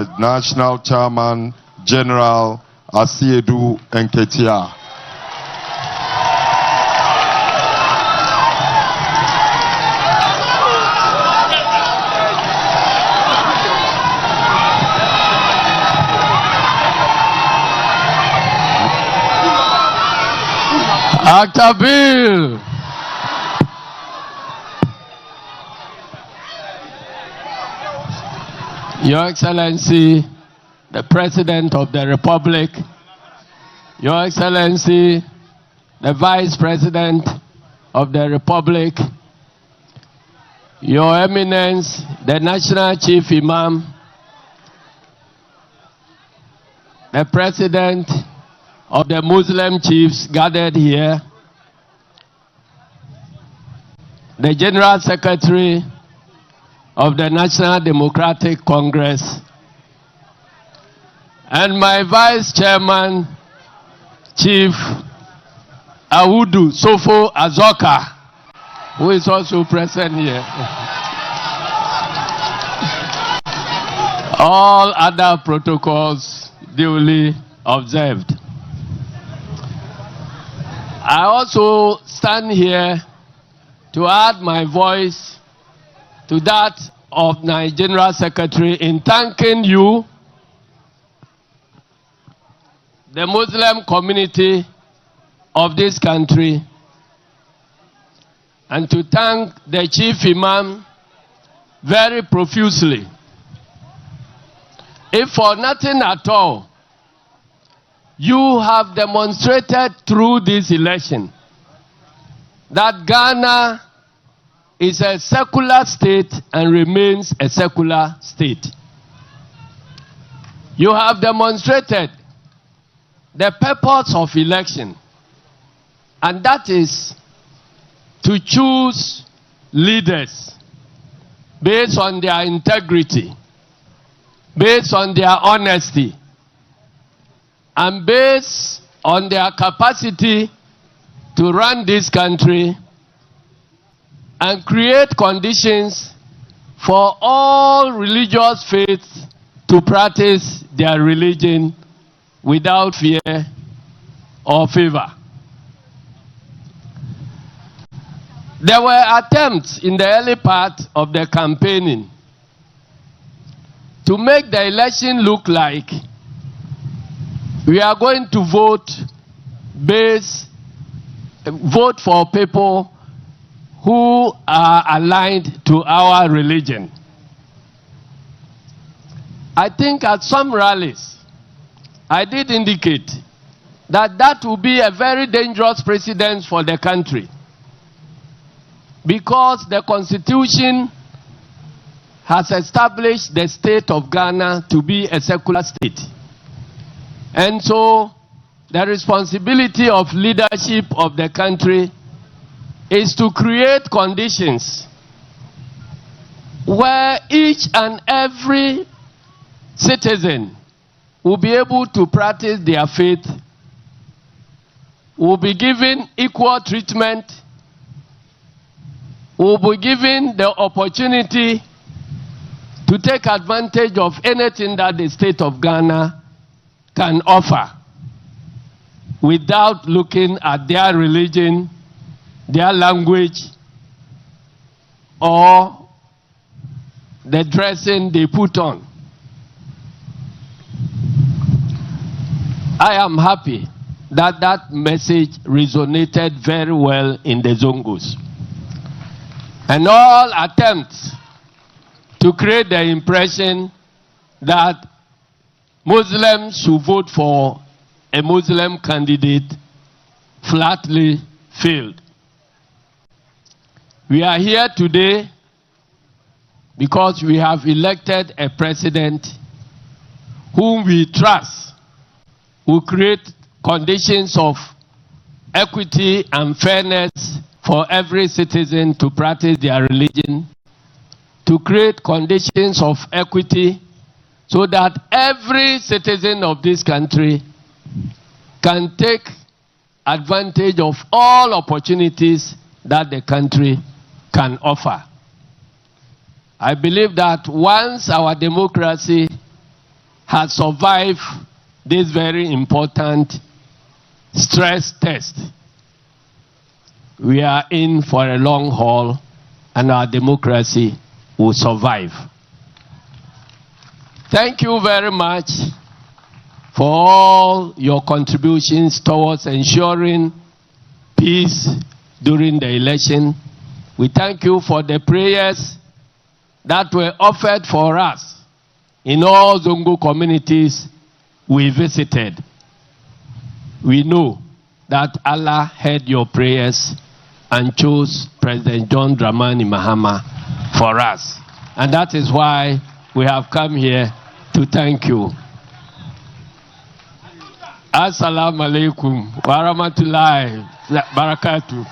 the National Chairman General Asiedu Nketiah. Aktabil. Your Excellency, the President of the Republic, Your Excellency, the Vice President of the Republic, Your Eminence, the National Chief Imam, the President of the Muslim chiefs gathered here, the General Secretary of the National Democratic Congress, and my Vice Chairman, Chief Awudu Sofo Azoka, who is also present here. All other protocols duly observed. I also stand here to add my voice to that of my General Secretary in thanking you, the Muslim community of this country, and to thank the Chief Imam very profusely. If for nothing at all, you have demonstrated through this election that Ghana is a secular state and remains a secular state. You have demonstrated the purpose of election, and that is to choose leaders based on their integrity, based on their honesty, and based on their capacity to run this country and create conditions for all religious faiths to practice their religion without fear or favor. There were attempts in the early part of the campaigning to make the election look like we are going to vote for people who are aligned to our religion. I think at some rallies, I did indicate that that will be a very dangerous precedent for the country, because the Constitution has established the state of Ghana to be a secular state. And so the responsibility of leadership of the country is to create conditions where each and every citizen will be able to practice their faith, will be given equal treatment, will be given the opportunity to take advantage of anything that the state of Ghana can offer without looking at their religion, their language, or the dressing they put on. I am happy that that message resonated very well in the Zongos. And all attempts to create the impression that Muslims should vote for a Muslim candidate flatly failed. We are here today because we have elected a president whom we trust will create conditions of equity and fairness for every citizen to practice their religion, to create conditions of equity so that every citizen of this country can take advantage of all opportunities that the country can offer. I believe that once our democracy has survived this very important stress test. We are in for a long haul, and our democracy will survive. Thank you very much for all your contributions towards ensuring peace during the election. We thank you for the prayers that were offered for us in all Zongo communities we visited. We know that Allah heard your prayers and chose President John Dramani Mahama for us. And that is why we have come here to thank you. Assalamu alaikum wa rahmatullahi wa barakatuh.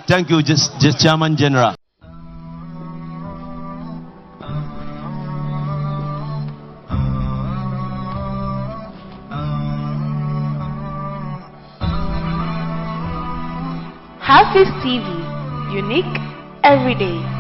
Thank you, just Chairman General. HAFIZ TV, unique every day.